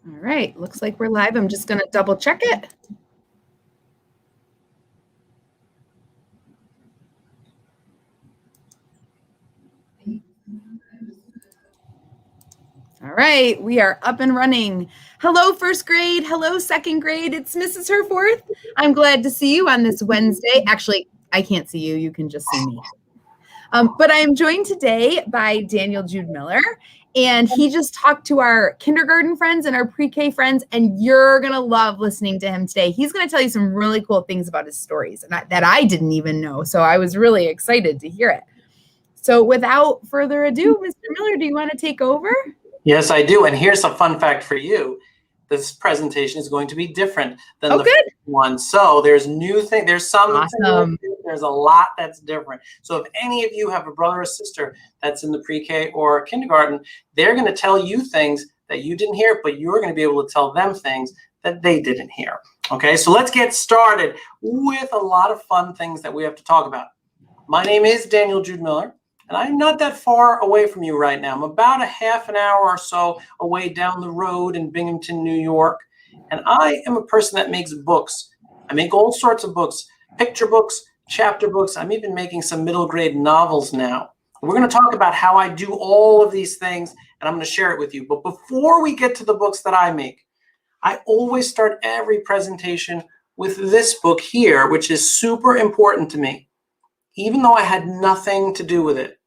All right, looks like we're live. I'm just going to double check it. All right, we are up and running. Hello, first grade. Hello, second grade. It's Mrs. Herforth. I'm glad to see you on this Wednesday. Actually, I can't see you. You can just see me. But I am joined today by Daniel Jude Miller, and he just talked to our kindergarten friends and our pre-K friends, and you're going to love listening to him today. He's going to tell you some really cool things about his stories that I didn't even know, so I was really excited to hear it. So without further ado, Mr. Miller, do you want to take over? Yes, I do. And here's a fun fact for you. This presentation is going to be different than the first one. So there's new things. There's some. Awesome. There's a lot that's different. So if any of you have a brother or sister that's in the pre-K or kindergarten, they're going to tell you things that you didn't hear, but you're going to be able to tell them things that they didn't hear. Okay, so let's get started with a lot of fun things that we have to talk about. My name is Daniel Jude Miller. And I'm not that far away from you right now. I'm about a half an hour or so away down the road in Binghamton, New York. And I am a person that makes books. I make all sorts of books, picture books, chapter books. I'm even making some middle grade novels now. We're going to talk about how I do all of these things, and I'm going to share it with you. But before we get to the books that I make, I always start every presentation with this book here, which is super important to me. Even though I had nothing to do with it.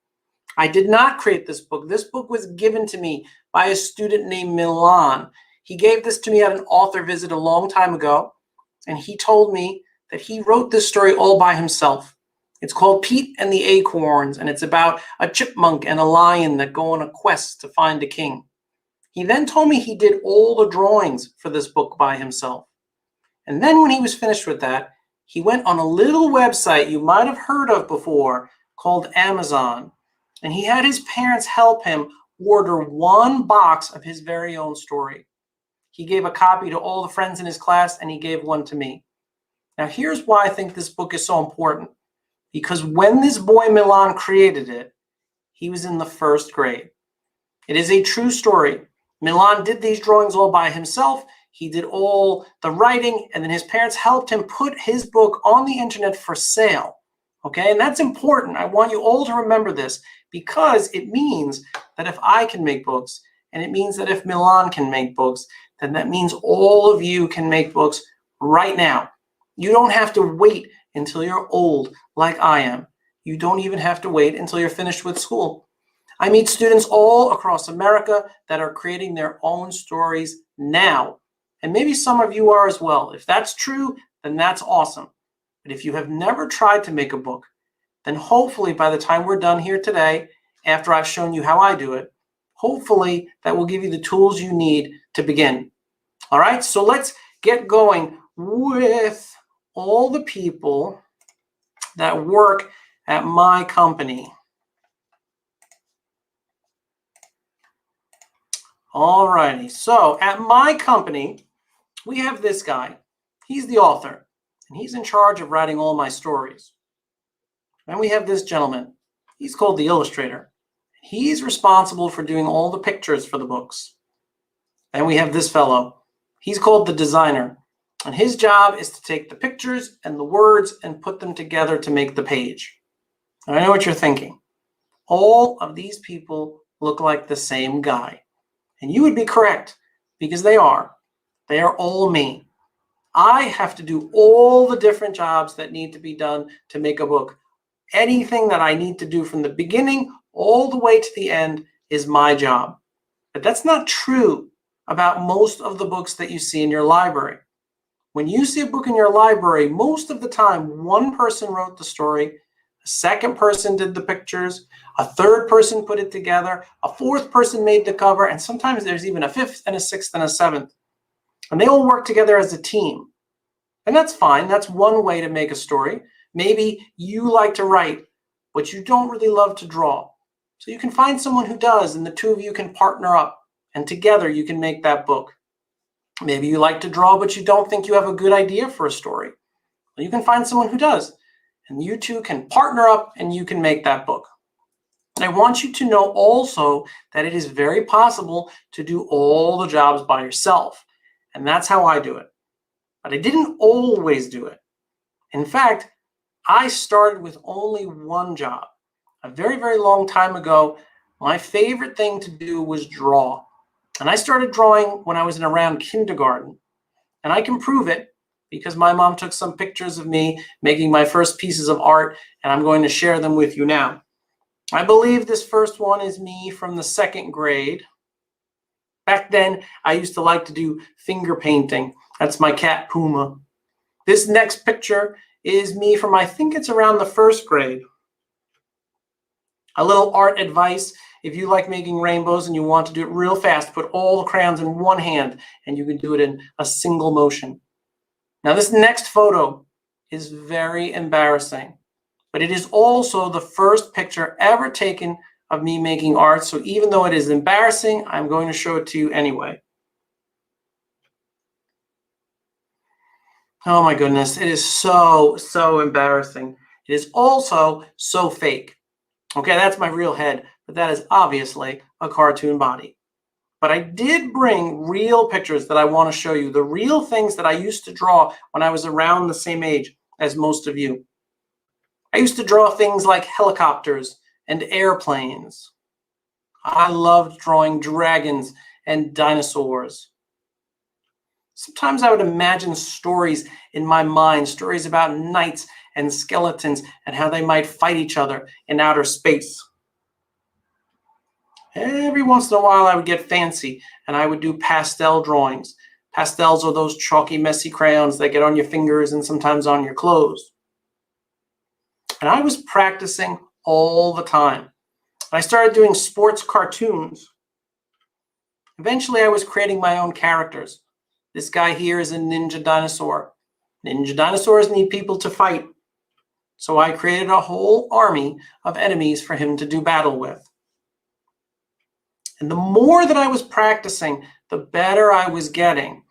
I did not create this book. This book was given to me by a student named Milan. He gave this to me at an author visit a long time ago, and he told me that he wrote this story all by himself. It's called Pete and the Acorns, and it's about a chipmunk and a lion that go on a quest to find a king. He then told me he did all the drawings for this book by himself. And then when he was finished with that, he went on a little website you might have heard of before called Amazon, and he had his parents help him order one box of his very own story. He gave a copy to all the friends in his class, and he gave one to me. Now, here's why I think this book is so important. Because when this boy Milan created it, he was in the first grade. It is a true story. Milan did these drawings all by himself. He did all the writing, and then his parents helped him put his book on the internet for sale. Okay, and that's important. I want you all to remember this because it means that if I can make books, and it means that if Milan can make books, then that means all of you can make books right now. You don't have to wait until you're old like I am. You don't even have to wait until you're finished with school. I meet students all across America that are creating their own stories now. And maybe some of you are as well. If that's true, then that's awesome. But if you have never tried to make a book, then hopefully by the time we're done here today, after I've shown you how I do it, hopefully that will give you the tools you need to begin. All right, so let's get going with all the people that work at my company. All righty, so at my company, we have this guy. He's the author, and he's in charge of writing all my stories. And we have this gentleman. He's called the illustrator. He's responsible for doing all the pictures for the books. And we have this fellow. He's called the designer. And his job is to take the pictures and the words and put them together to make the page. And I know what you're thinking. All of these people look like the same guy. And you would be correct, because they are. They are all me. I have to do all the different jobs that need to be done to make a book. Anything that I need to do from the beginning all the way to the end is my job. But that's not true about most of the books that you see in your library. When you see a book in your library, most of the time, one person wrote the story, a second person did the pictures, a third person put it together, a fourth person made the cover, and sometimes there's even a fifth and a sixth and a seventh. And they all work together as a team. And that's fine. That's one way to make a story. Maybe you like to write, but you don't really love to draw. So you can find someone who does, and the two of you can partner up, and together you can make that book. Maybe you like to draw, but you don't think you have a good idea for a story. Well, you can find someone who does, and you two can partner up, and you can make that book. And I want you to know also that it is very possible to do all the jobs by yourself. And that's how I do it. But I didn't always do it. In fact, I started with only one job. A very, very long time ago, my favorite thing to do was draw. And I started drawing when I was in around kindergarten. And I can prove it because my mom took some pictures of me making my first pieces of art, and I'm going to share them with you now. I believe this first one is me from the 2nd grade. Back then, I used to like to do finger painting. That's my cat, Puma. This next picture is me from, I think it's around the 1st grade. A little art advice: if you like making rainbows and you want to do it real fast, put all the crayons in one hand and you can do it in a single motion. Now, this next photo is very embarrassing, but it is also the first picture ever taken of me making art. So even though it is embarrassing, I'm going to show it to you anyway. Oh my goodness, it is so embarrassing. It is also so fake. Okay, that's my real head, but that is obviously a cartoon body. But I did bring real pictures that I want to show you, the real things that I used to draw when I was around the same age as most of you. I used to draw things like helicopters and airplanes. I loved drawing dragons and dinosaurs. Sometimes I would imagine stories in my mind, stories about knights and skeletons and how they might fight each other in outer space. Every once in a while I would get fancy and I would do pastel drawings. Pastels are those chalky, messy crayons that get on your fingers and sometimes on your clothes. And I was practicing all the time. I started doing sports cartoons. Eventually, I was creating my own characters. This guy here is a ninja dinosaur. Ninja dinosaurs need people to fight. So I created a whole army of enemies for him to do battle with. And the more that I was practicing, the better I was getting.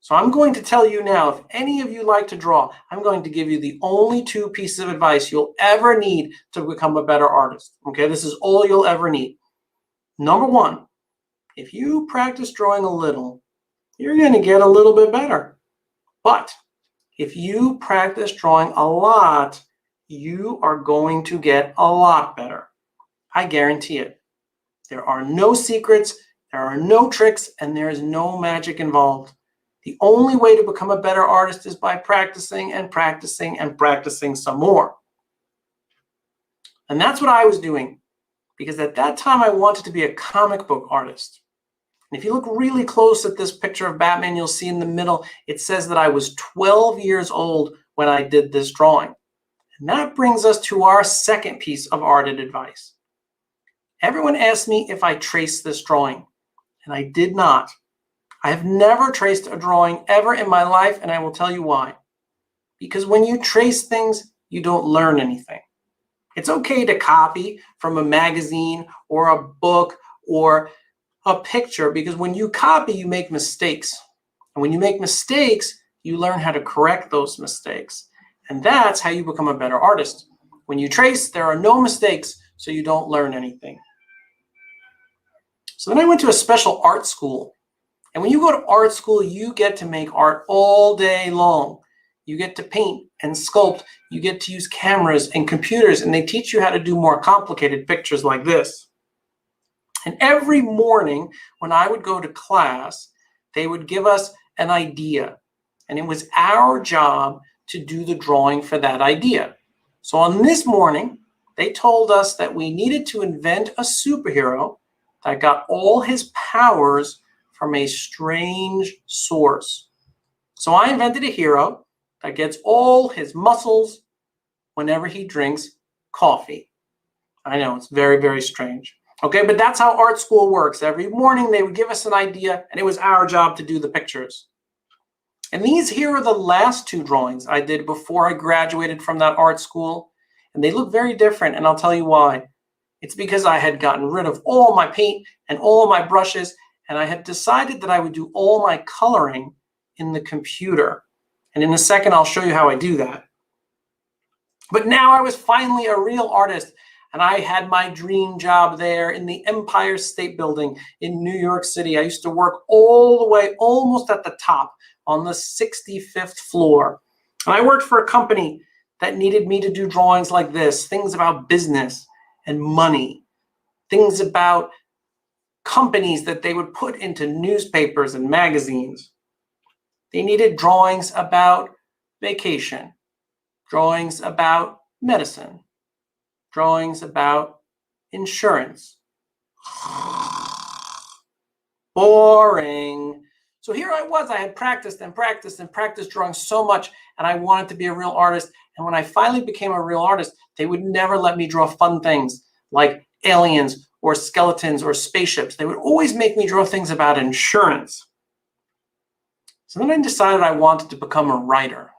So I'm going to tell you now, if any of you like to draw, I'm going to give you the only 2 pieces of advice you'll ever need to become a better artist. Okay, this is all you'll ever need. Number 1, if you practice drawing a little, you're going to get a little bit better. But if you practice drawing a lot, you are going to get a lot better. I guarantee it. There are no secrets, there are no tricks, and there is no magic involved. The only way to become a better artist is by practicing and practicing and practicing some more. And that's what I was doing, because at that time I wanted to be a comic book artist. And if you look really close at this picture of Batman, you'll see in the middle, it says that I was 12 years old when I did this drawing. And that brings us to our second piece of arted advice. Everyone asks me if I traced this drawing, and I did not. I have never traced a drawing ever in my life, and I will tell you why. Because when you trace things, you don't learn anything. It's okay to copy from a magazine or a book or a picture, because when you copy, you make mistakes. And when you make mistakes, you learn how to correct those mistakes. And that's how you become a better artist. When you trace, there are no mistakes, so you don't learn anything. So then I went to a special art school. And when you go to art school, you get to make art all day long. You get to paint and sculpt. You get to use cameras and computers, and they teach you how to do more complicated pictures like this. And every morning when I would go to class, they would give us an idea. And it was our job to do the drawing for that idea. So on this morning, they told us that we needed to invent a superhero that got all his powers from a strange source. So I invented a hero that gets all his muscles whenever he drinks coffee. I know, it's very, very strange. Okay, but that's how art school works. Every morning they would give us an idea, and it was our job to do the pictures. And these here are the last 2 drawings I did before I graduated from that art school. And they look very different, and I'll tell you why. It's because I had gotten rid of all my paint and all my brushes, and I had decided that I would do all my coloring in the computer. And in a second, I'll show you how I do that. But now I was finally a real artist, And I had my dream job there in the Empire State Building in New York City. I used to work all the way, almost at the top, on the 65th floor. And I worked for a company that needed me to do drawings like this, things about business and money, things about companies that they would put into newspapers and magazines. They needed drawings about vacation, drawings about medicine, drawings about insurance. Boring. So here I was, I had practiced and practiced and practiced drawing so much, and I wanted to be a real artist. And when I finally became a real artist, they would never let me draw fun things like aliens or skeletons or spaceships. They would always make me draw things about insurance. So then I decided I wanted to become a writer.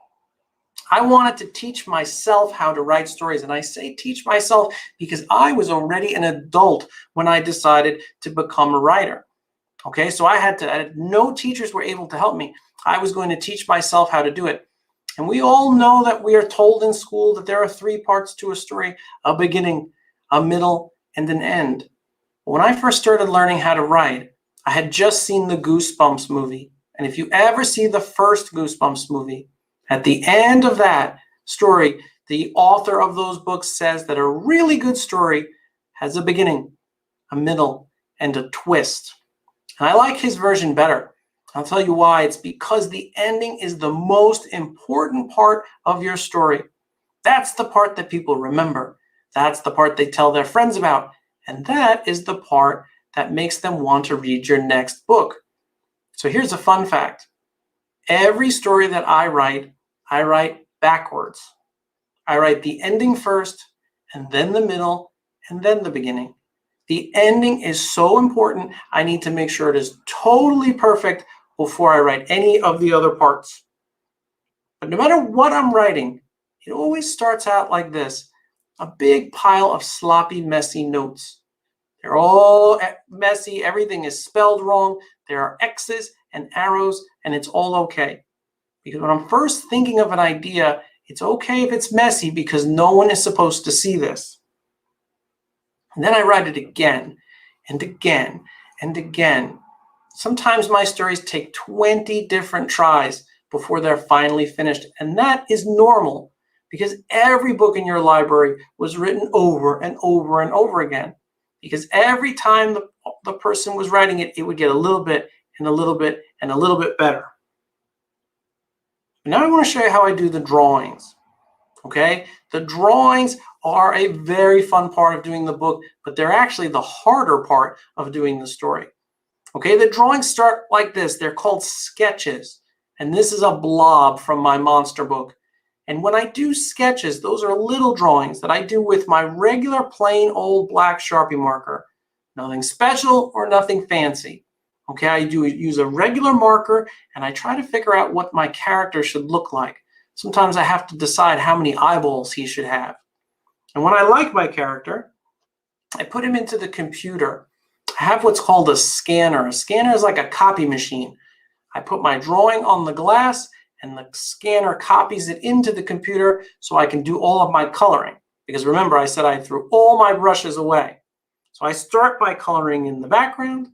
I wanted to teach myself how to write stories. And I say teach myself because I was already an adult when I decided to become a writer. Okay, so no teachers were able to help me. I was going to teach myself how to do it. And we all know that we are told in school that there are 3 parts to a story: a beginning, a middle, and an end. When I first started learning how to write, I had just seen the Goosebumps movie. And if you ever see the first Goosebumps movie, at the end of that story, the author of those books says that a really good story has a beginning, a middle, and a twist. And I like his version better. I'll tell you why. It's because the ending is the most important part of your story. That's the part that people remember. That's the part they tell their friends about. And that is the part that makes them want to read your next book. So here's a fun fact. Every story that I write backwards. I write the ending first, and then the middle, and then the beginning. The ending is so important, I need to make sure it is totally perfect before I write any of the other parts. But no matter what I'm writing, it always starts out like this: a big pile of sloppy, messy notes. They're all messy, everything is spelled wrong, there are X's and arrows, and it's all okay. Because when I'm first thinking of an idea, it's okay if it's messy because no one is supposed to see this. And then I write it again and again and again. Sometimes my stories take 20 different tries before they're finally finished. And that is normal because every book in your library was written over and over and over again. Because every time the person was writing it, it would get a little bit and a little bit and a little bit better. Now I want to show you how I do the drawings. Okay, the drawings are a very fun part of doing the book, but they're actually the harder part of doing the story. Okay, the drawings start like this. They're called sketches. And this is a blob from my monster book. And when I do sketches, those are little drawings that I do with my regular plain old black Sharpie marker. Nothing special or nothing fancy. Okay, I use a regular marker and I try to figure out what my character should look like. Sometimes I have to decide how many eyeballs he should have. And when I like my character, I put him into the computer. I have what's called a scanner. A scanner is like a copy machine. I put my drawing on the glass and the scanner copies it into the computer so I can do all of my coloring. Because remember, I said I threw all my brushes away. So I start by coloring in the background.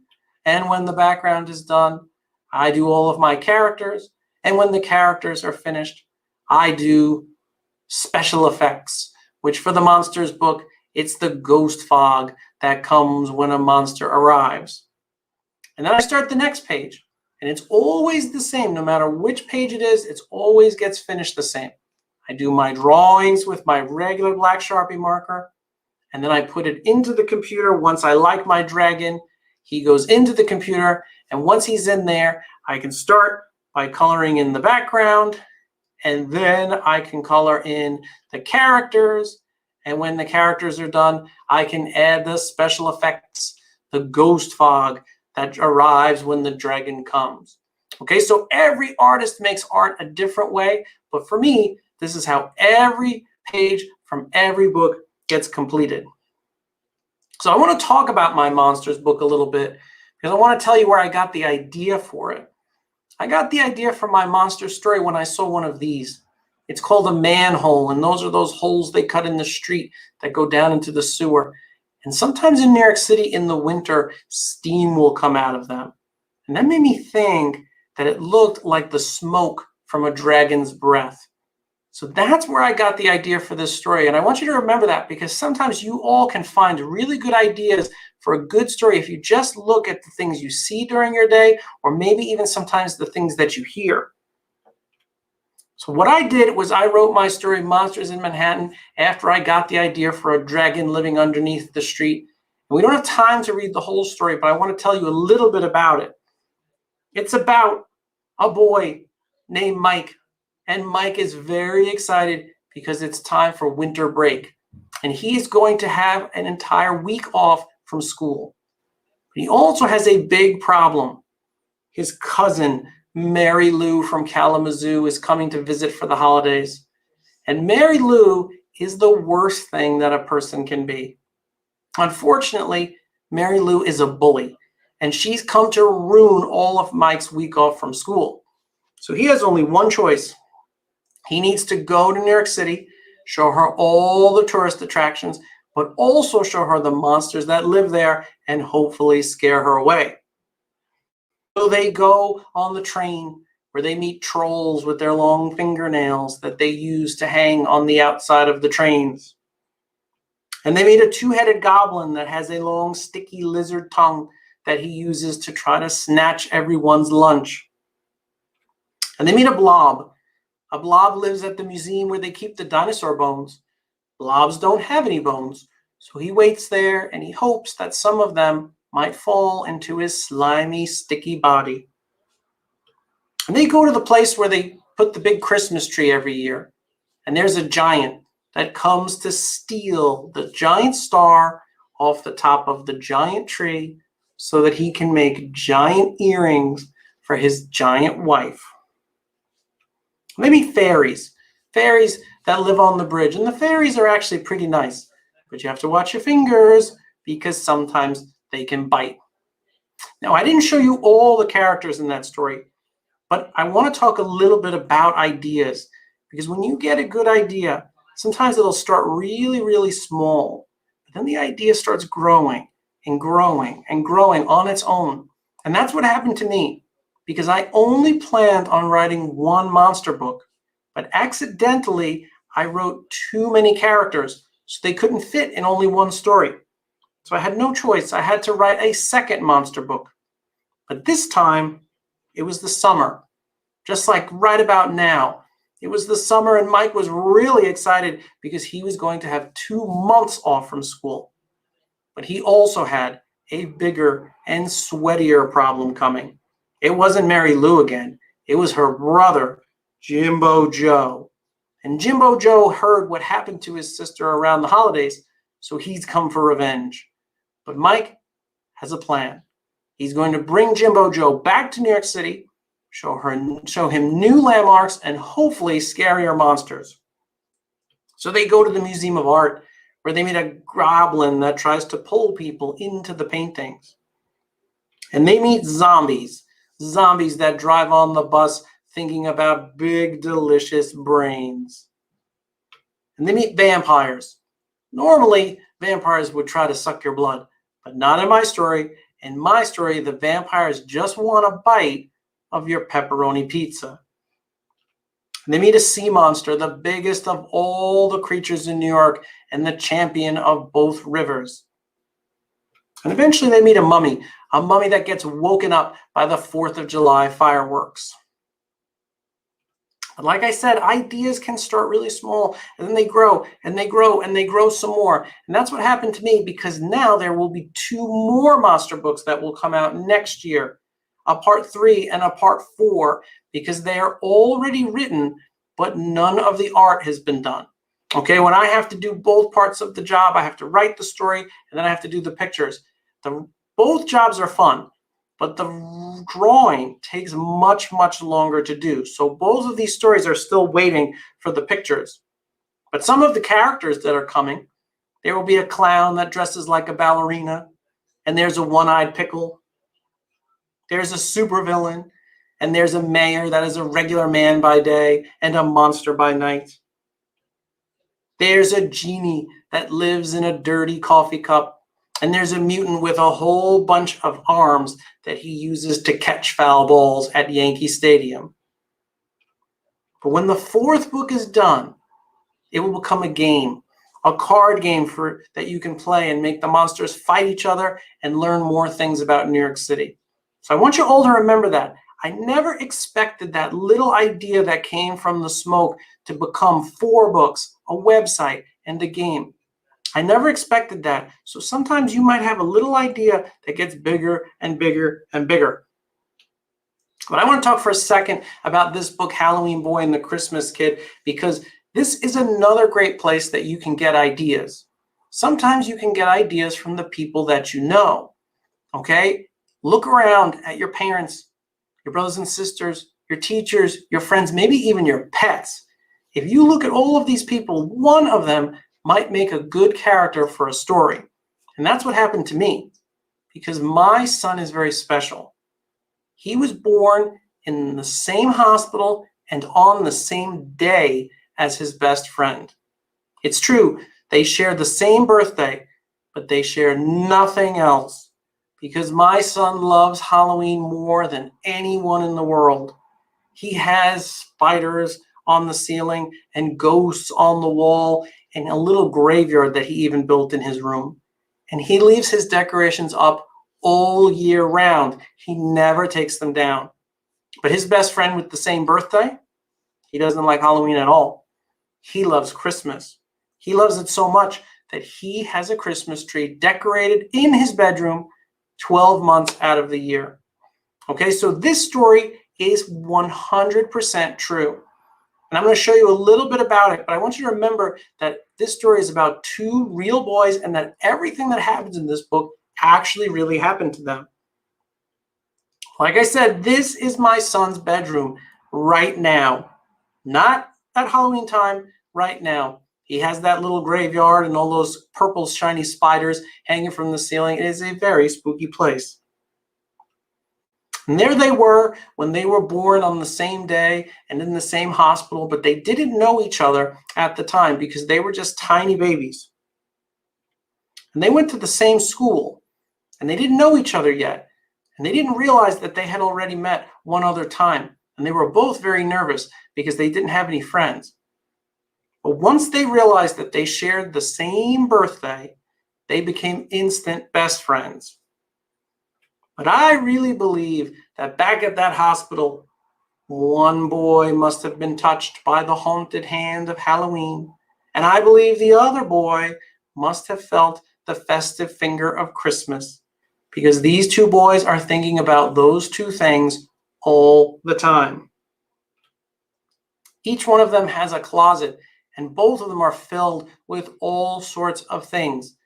And when the background is done, I do all of my characters. And when the characters are finished, I do special effects, which for the monsters book, it's the ghost fog that comes when a monster arrives. And then I start the next page. And it's always the same. No matter which page it is, it always gets finished the same. I do my drawings with my regular black Sharpie marker. And then I put it into the computer. Once I like my dragon, he goes into the computer. And once he's in there, I can start by coloring in the background. And then I can color in the characters. And when the characters are done, I can add the special effects, the ghost fog that arrives when the dragon comes. Okay, so every artist makes art a different way. But for me, this is how every page from every book gets completed. So I want to talk about my monsters book a little bit because I want to tell you where I got the idea for it. I got the idea for my monster story when I saw one of these. It's called a manhole, and those are those holes they cut in the street that go down into the sewer. And sometimes in New York City in the winter, steam will come out of them. And that made me think that it looked like the smoke from a dragon's breath. So that's where I got the idea for this story. And I want you to remember that, because sometimes you all can find really good ideas for a good story if you just look at the things you see during your day, or maybe even sometimes the things that you hear. So what I did was I wrote my story, Monsters in Manhattan, after I got the idea for a dragon living underneath the street. And we don't have time to read the whole story, but I want to tell you a little bit about it. It's about a boy named Mike. And Mike is very excited because it's time for winter break. And he's going to have an entire week off from school. But he also has a big problem. His cousin, Mary Lou from Kalamazoo, is coming to visit for the holidays. And Mary Lou is the worst thing that a person can be. Unfortunately, Mary Lou is a bully, and she's come to ruin all of Mike's week off from school. So he has only one choice. He needs to go to New York City, show her all the tourist attractions, but also show her the monsters that live there and hopefully scare her away. So they go on the train where they meet trolls with their long fingernails that they use to hang on the outside of the trains. And they meet a two-headed goblin that has a long, sticky lizard tongue that he uses to try to snatch everyone's lunch. And they meet a blob. A blob lives at the museum where they keep the dinosaur bones. Blobs don't have any bones, so he waits there and he hopes that some of them might fall into his slimy, sticky body. And they go to the place where they put the big Christmas tree every year. And there's a giant that comes to steal the giant star off the top of the giant tree so that he can make giant earrings for his giant wife. Maybe fairies that live on the bridge. And the fairies are actually pretty nice, but you have to watch your fingers because sometimes they can bite. Now, I didn't show you all the characters in that story, but I want to talk a little bit about ideas, because when you get a good idea, sometimes it'll start really, really small, but then the idea starts growing and growing and growing on its own. And that's what happened to me, because I only planned on writing one monster book, but accidentally I wrote too many characters, so they couldn't fit in only one story. So I had no choice. I had to write a second monster book. But this time, it was the summer, just like right about now. It was the summer, and Mike was really excited because he was going to have 2 months off from school. But he also had a bigger and sweatier problem coming. It wasn't Mary Lou again. It was her brother, Jimbo Joe. And Jimbo Joe heard what happened to his sister around the holidays, so he's come for revenge. But Mike has a plan. He's going to bring Jimbo Joe back to New York City, show him new landmarks, and hopefully scarier monsters. So they go to the Museum of Art, where they meet a goblin that tries to pull people into the paintings. And they meet zombies that drive on the bus thinking about big, delicious brains. And they meet vampires. Normally, vampires would try to suck your blood, but not in my story. In my story, the vampires just want a bite of your pepperoni pizza. And they meet a sea monster, the biggest of all the creatures in New York and the champion of both rivers. And eventually they meet a mummy that gets woken up by the 4th of July fireworks. But like I said, ideas can start really small, and then they grow and they grow and they grow some more. And that's what happened to me, because now there will be 2 more monster books that will come out next year, a part 3 and a part 4, because they are already written, but none of the art has been done. Okay, when I have to do both parts of the job, I have to write the story and then I have to do the pictures. Both jobs are fun, but the drawing takes much, much longer to do. So both of these stories are still waiting for the pictures. But some of the characters that are coming, there will be a clown that dresses like a ballerina, and there's a one-eyed pickle. There's a supervillain, And there's a mayor that is a regular man by day and a monster by night. There's a genie that lives in a dirty coffee cup. And there's a mutant with a whole bunch of arms that he uses to catch foul balls at Yankee Stadium. But when the fourth book is done, it will become a game, a card game that you can play and make the monsters fight each other and learn more things about New York City. So I want you all to remember that. I never expected that little idea that came from the smoke to become 4 books, a website, and a game. I never expected that. So sometimes you might have a little idea that gets bigger and bigger and bigger. But I want to talk for a second about this book, Halloween Boy and the Christmas Kid, because this is another great place that you can get ideas. Sometimes you can get ideas from the people that you know, okay? Look around at your parents, your brothers and sisters, your teachers, your friends, maybe even your pets. If you look at all of these people, one of them might make a good character for a story. And that's what happened to me, because my son is very special. He was born in the same hospital and on the same day as his best friend. It's true, they share the same birthday, but they share nothing else, because my son loves Halloween more than anyone in the world. He has spiders on the ceiling and ghosts on the wall and a little graveyard that he even built in his room. And he leaves his decorations up all year round. He never takes them down. But his best friend with the same birthday, he doesn't like Halloween at all. He loves Christmas. He loves it so much that he has a Christmas tree decorated in his bedroom 12 months out of the year. Okay, so this story is 100% true. And I'm going to show you a little bit about it, but I want you to remember that this story is about 2 real boys and that everything that happens in this book actually really happened to them. Like I said, this is my son's bedroom right now. Not at Halloween time, right now. He has that little graveyard and all those purple shiny spiders hanging from the ceiling. It is a very spooky place. And there they were when they were born on the same day and in the same hospital, but they didn't know each other at the time because they were just tiny babies. And they went to the same school, and they didn't know each other yet. And they didn't realize that they had already met one other time. And they were both very nervous because they didn't have any friends. But once they realized that they shared the same birthday, they became instant best friends. But I really believe that back at that hospital, one boy must have been touched by the haunted hand of Halloween. And I believe the other boy must have felt the festive finger of Christmas, because these 2 boys are thinking about those 2 things all the time. Each one of them has a closet, and both of them are filled with all sorts of things.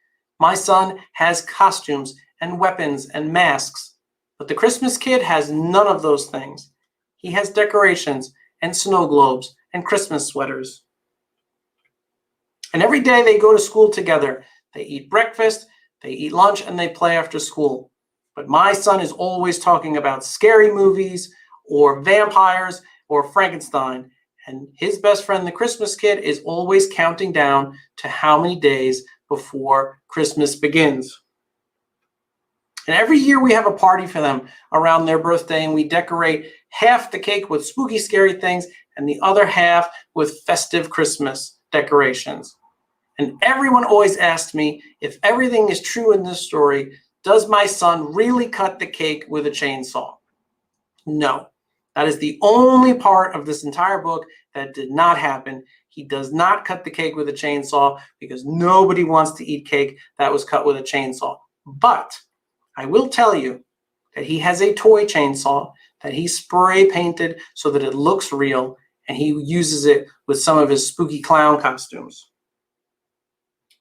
My son has costumes and weapons and masks, but the Christmas kid has none of those things. He has decorations and snow globes and Christmas sweaters. And every day they go to school together. They eat breakfast, they eat lunch, and they play after school. But my son is always talking about scary movies or vampires or Frankenstein. And his best friend, the Christmas kid, is always counting down to how many days before Christmas begins. And every year we have a party for them around their birthday, and we decorate half the cake with spooky, scary things and the other half with festive Christmas decorations. And everyone always asks me, if everything is true in this story, does my son really cut the cake with a chainsaw? No. That is the only part of this entire book that did not happen. He does not cut the cake with a chainsaw because nobody wants to eat cake that was cut with a chainsaw. But I will tell you that he has a toy chainsaw that he spray painted so that it looks real, and he uses it with some of his spooky clown costumes.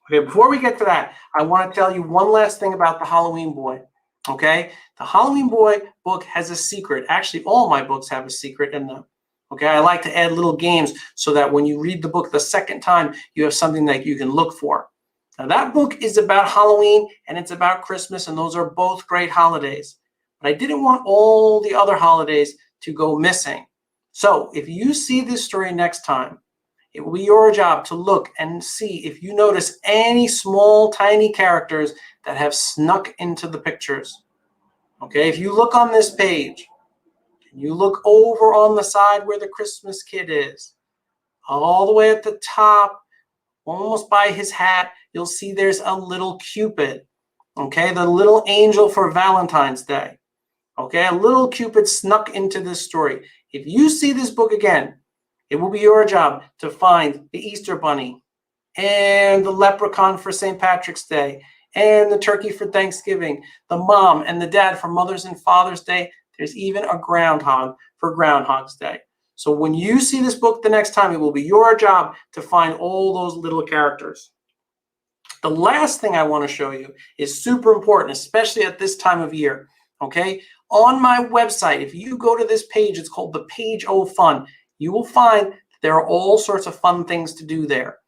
Okay, before we get to that, I want to tell you one last thing about the Halloween Boy. Okay, the Halloween Boy book has a secret. Actually, all my books have a secret in them. Okay, I like to add little games so that when you read the book the second time, you have something that you can look for. Now, that book is about Halloween and it's about Christmas, and those are both great holidays. But I didn't want all the other holidays to go missing. So if you see this story next time, it will be your job to look and see if you notice any small, tiny characters that have snuck into the pictures. Okay, if you look on this page, and you look over on the side where the Christmas kid is, all the way at the top, almost by his hat, you'll see there's a little Cupid. Okay, the little angel for Valentine's Day. Okay, a little Cupid snuck into this story. If you see this book again, it will be your job to find the Easter Bunny and the leprechaun for St. Patrick's Day and the turkey for Thanksgiving, the mom and the dad for Mother's and Father's Day. There's even a groundhog for Groundhog's Day. So when you see this book the next time, it will be your job to find all those little characters. The last thing I want to show you is super important, especially at this time of year. Okay, on my website, if you go to this page, it's called the Page O Fun. You will find there are all sorts of fun things to do there.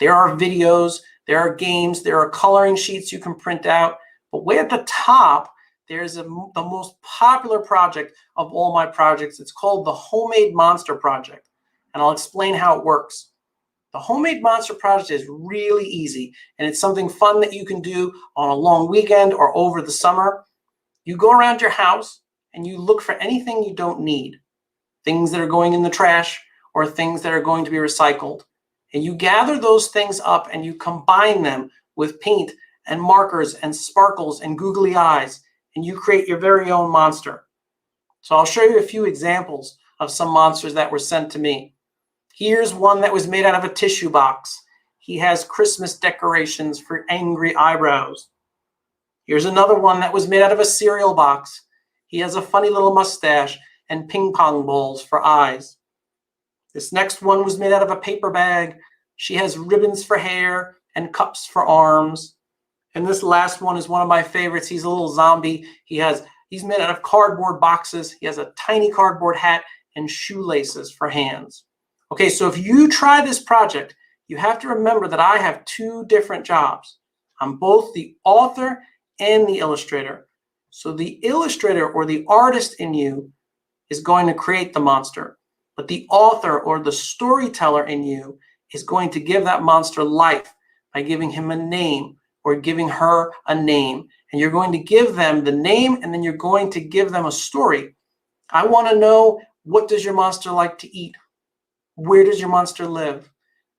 There are videos, there are games, there are coloring sheets you can print out. But way at the top, there's the most popular project of all my projects. It's called the Homemade Monster Project. And I'll explain how it works. The Homemade Monster Project is really easy, and it's something fun that you can do on a long weekend or over the summer. You go around your house and you look for anything you don't need, things that are going in the trash or things that are going to be recycled. And you gather those things up and you combine them with paint and markers and sparkles and googly eyes, and you create your very own monster. So I'll show you a few examples of some monsters that were sent to me. Here's one that was made out of a tissue box. He has Christmas decorations for angry eyebrows. Here's another one that was made out of a cereal box. He has a funny little mustache and ping pong balls for eyes. This next one was made out of a paper bag. She has ribbons for hair and cups for arms. And this last one is one of my favorites. He's a little zombie. He's made out of cardboard boxes. He has a tiny cardboard hat and shoelaces for hands. Okay, so if you try this project, you have to remember that I have two different jobs. I'm both the author and the illustrator. So the illustrator or the artist in you is going to create the monster, but the author or the storyteller in you is going to give that monster life by giving him a name or giving her a name. And you're going to give them the name, and then you're going to give them a story. I want to know, what does your monster like to eat? Where does your monster live?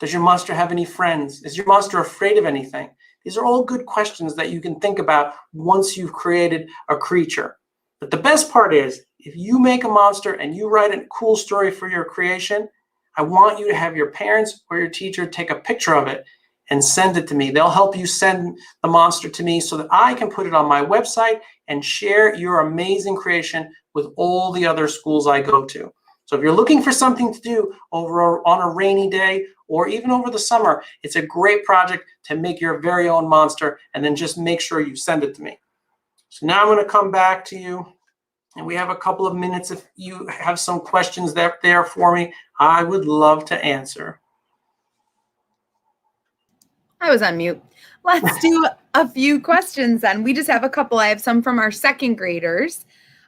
Does your monster have any friends? Is your monster afraid of anything? These are all good questions that you can think about once you've created a creature. But the best part is, if you make a monster and you write a cool story for your creation, I want you to have your parents or your teacher take a picture of it and send it to me. They'll help you send the monster to me so that I can put it on my website and share your amazing creation with all the other schools I go to. So if you're looking for something to do on a rainy day or even over the summer, it's a great project to make your very own monster, and then just make sure you send it to me. So now I'm going to come back to you, and we have a couple of minutes. If you have some questions there for me, I would love to answer. I was on mute. Let's do a few questions then. We just have a couple. I have some from our second graders.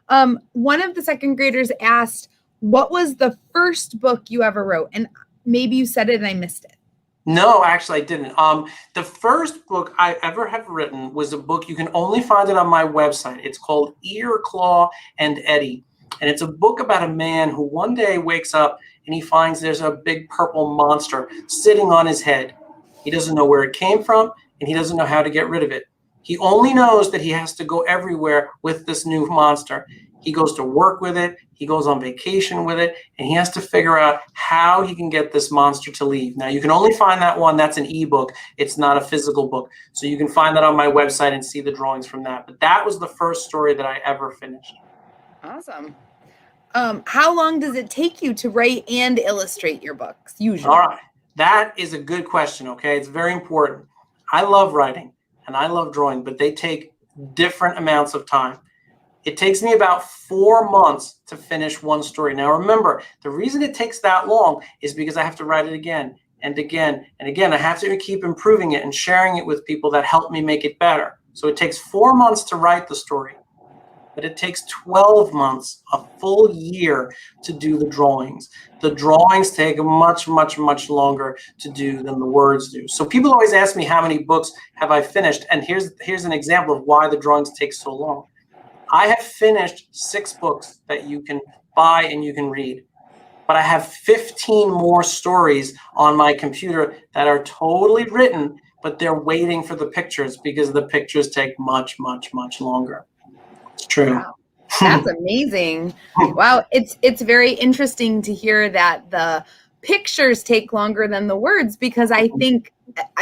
One of the second graders asked, what was the first book you ever wrote? And maybe you said it and I missed it. No, actually I didn't. The first book I ever have written was a book, you can only find it on my website. It's called Ear, Claw, and Eddie. And it's a book about a man who one day wakes up and he finds there's a big purple monster sitting on his head. He doesn't know where it came from, and he doesn't know how to get rid of it. He only knows that he has to go everywhere with this new monster. He goes to work with it, he goes on vacation with it, and he has to figure out how he can get this monster to leave. Now, you can only find that one. That's an ebook. It's not a physical book. So you can find that on my website and see the drawings from that. But that was the first story that I ever finished. Awesome. How long does it take you to write and illustrate your books, usually? All right. That is a good question, okay? It's very important. I love writing and I love drawing, but they take different amounts of time. It takes me about 4 months to finish one story. Now, remember, the reason it takes that long is because I have to write it again and again and again. I have to keep improving it and sharing it with people that help me make it better. So it takes 4 months to write the story. but it takes 12 months, a full year, to do the drawings. The drawings take much, much, much longer to do than the words do. So people always ask me, how many books have I finished? And here's an example of why the drawings take so long. I have finished 6 books that you can buy and you can read, but I have 15 more stories on my computer that are totally written, but they're waiting for the pictures because the pictures take much, much, much longer. It's true. Wow. That's amazing. Wow. It's very interesting to hear that the pictures take longer than the words, because I think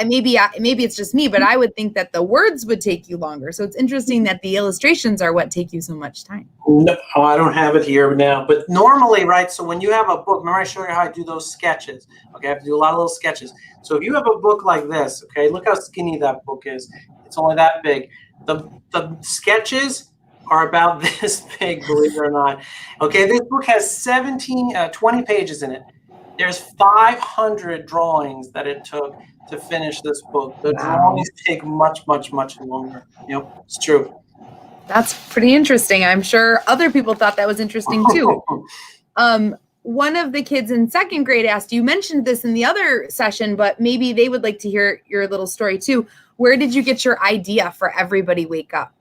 maybe it's just me, but I would think that the words would take you longer. So it's interesting that the illustrations are what take you so much time. No, I don't have it here now, but normally, right? So when you have a book, remember I showed you how I do those sketches. Okay, I have to do a lot of little sketches. So if you have a book like this, okay, look how skinny that book is. It's only that big. The sketches are about this big, believe it or not. Okay, this book has 20 pages in it. There's 500 drawings that it took to finish this book. The drawings take much, much, much longer. Yep, it's true. That's pretty interesting. I'm sure other people thought that was interesting too. One of the kids in 2nd grade asked, you mentioned this in the other session, but maybe they would like to hear your little story too. Where did you get your idea for Everybody Wake Up?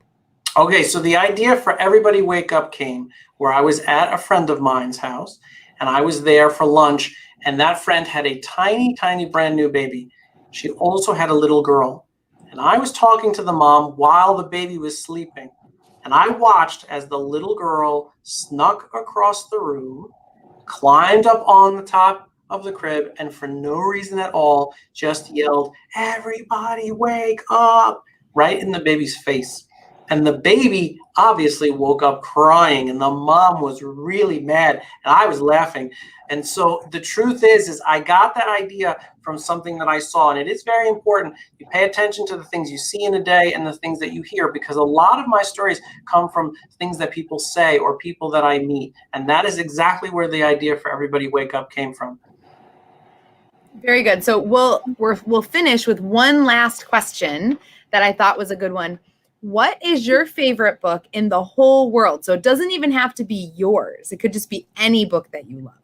Okay, so the idea for Everybody Wake Up came where I was at a friend of mine's house, and I was there for lunch, and that friend had a tiny, tiny brand new baby. She also had a little girl, and I was talking to the mom while the baby was sleeping, and I watched as the little girl snuck across the room, climbed up on the top of the crib, and for no reason at all, just yelled, "Everybody wake up," right in the baby's face. And the baby obviously woke up crying, and the mom was really mad, and I was laughing. And so the truth is I got that idea from something that I saw, and it is very important. You pay attention to the things you see in a day and the things that you hear, because a lot of my stories come from things that people say or people that I meet. And that is exactly where the idea for Everybody Wake Up came from. Very good. So we'll finish with one last question that I thought was a good one. What is your favorite book in the whole world? So it doesn't even have to be yours. It could just be any book that you love.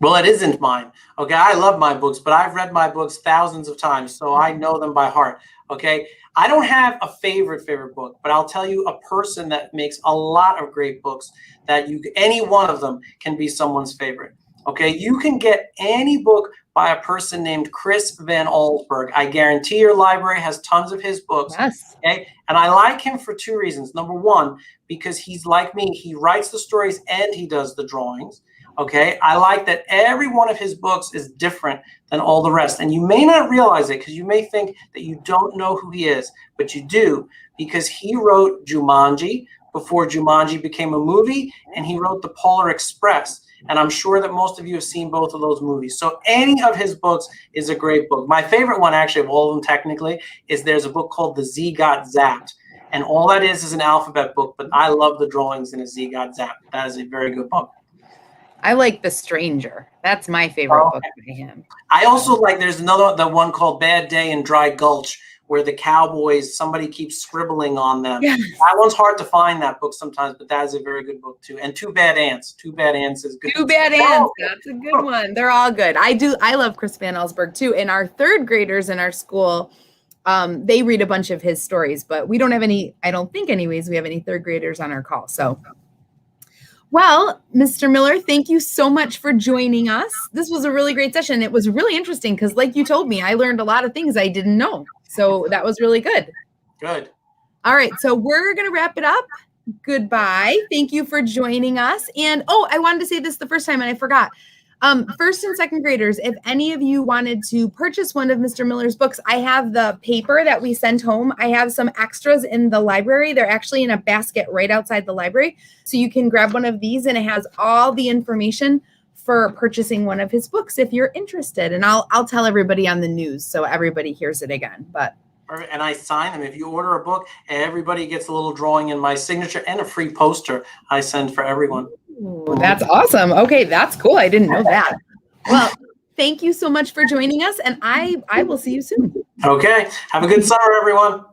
Well, it isn't mine. Okay, I love my books, but I've read my books thousands of times, so I know them by heart. Okay, I don't have a favorite book, but I'll tell you a person that makes a lot of great books that any one of them can be someone's favorite. Okay, you can get any book by a person named Chris Van Allsburg. I guarantee your library has tons of his books. Yes. Okay, and I like him for 2 reasons. Number one, because he's like me. He writes the stories and he does the drawings. Okay, I like that every one of his books is different than all the rest. And you may not realize it because you may think that you don't know who he is, but you do, because he wrote Jumanji before Jumanji became a movie, and he wrote The Polar Express. And I'm sure that most of you have seen both of those movies. So any of his books is a great book. My favorite one, actually, of all of them technically, is there's a book called The Z Got Zapped. And all that is an alphabet book, but I love the drawings in A Z Got Zapped. That is a very good book. I like The Stranger. That's my favorite book by him. I also like, there's the one called Bad Day in Dry Gulch, where the cowboys, somebody keeps scribbling on them. Yes. That one's hard to find, that book sometimes, but that is a very good book too. And Two Bad Ants. Two Bad Ants is good. Two Bad Ants. That's a good one. They're all good. I love Chris Van Allsburg too. And our 3rd graders in our school, they read a bunch of his stories, but we don't have any, I don't think anyways, we have any 3rd graders on our call. So, well, Mr. Miller, thank you so much for joining us. This was a really great session. It was really interesting because, like you told me, I learned a lot of things I didn't know. So that was really good. Good. All right. So we're going to wrap it up. Goodbye. Thank you for joining us. And, I wanted to say this the first time and I forgot. 1st and 2nd graders, if any of you wanted to purchase one of Mr. Miller's books, I have the paper that we sent home. I have some extras in the library. They're actually in a basket right outside the library. So you can grab one of these, and it has all the information for purchasing one of his books if you're interested. And I'll tell everybody on the news so everybody hears it again. But and I sign them. If you order a book, everybody gets a little drawing in my signature and a free poster I send for everyone. Ooh, that's awesome. Okay, that's cool. I didn't know that. Well, thank you so much for joining us, and I will see you soon. Okay. Have a good summer, everyone.